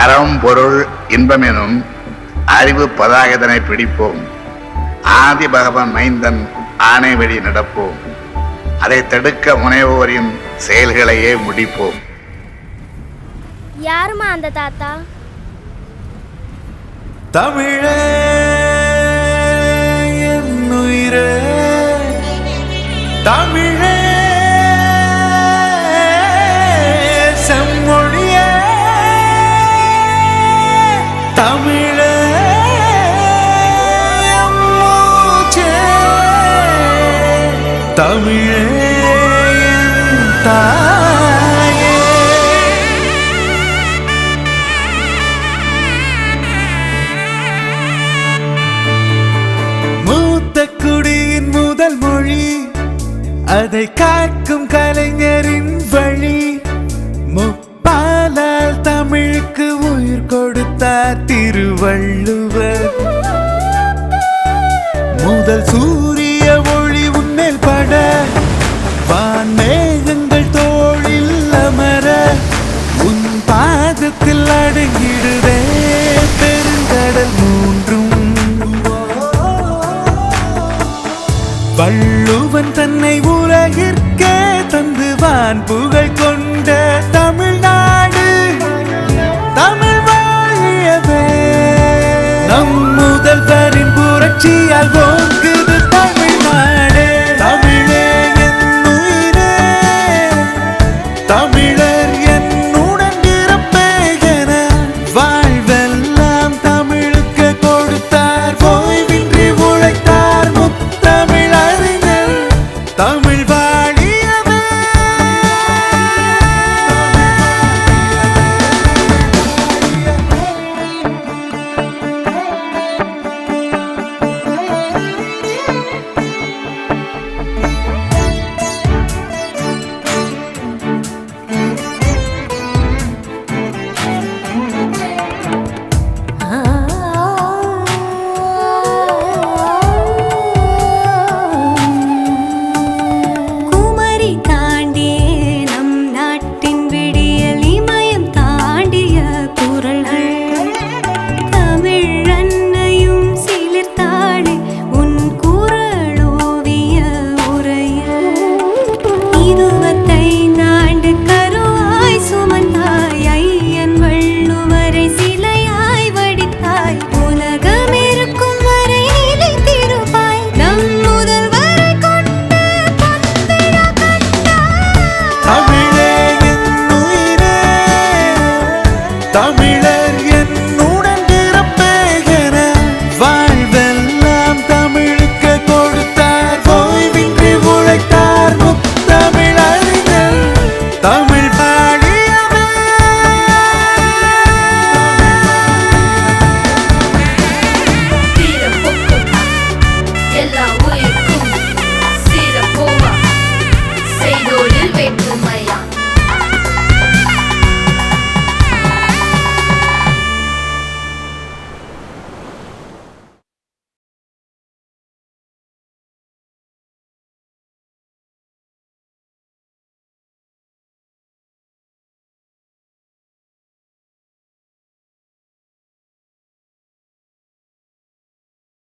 அறம் பொருள் இன்பமெனும் அறிவு பதாகதனை பிடிப்போம். ஆதி பகவன் மைந்தன் ஆணை வழி நடப்போம். அதை தடுக்க முனைவோரின் செயல்களையே முடிப்போம். யாருமா அந்த தாத்தா? தமிழே என் உயிரே, தமிழே செம்மொழியே, தமிழே என் மூச்சே, தமிழே என் தாயே. மூத்த குடியின் முதல் மொழி, அதை காக்கும் கலைஞரின் வழி. முப்பாலால் தமிழுக்கு உயிர் கொடுத்தார் திருவள்ளுவர். முதல் சூரிய ஒளி உன்மேல் பட, வான்மேகங்கள் தோளில் அமர, உன் பாதத்தில் அடங்கிடுதே பெருங்கடல் மூன்றும். வள்ளுவன் தன்னை உலகிற்கே தந்து வான் புகழ் கொண்ட தமிழ்நாடு, தமிழ் வாழியவே. நம் முதல்வரின் புரட்சியால் ஓங்குது தமிழ்.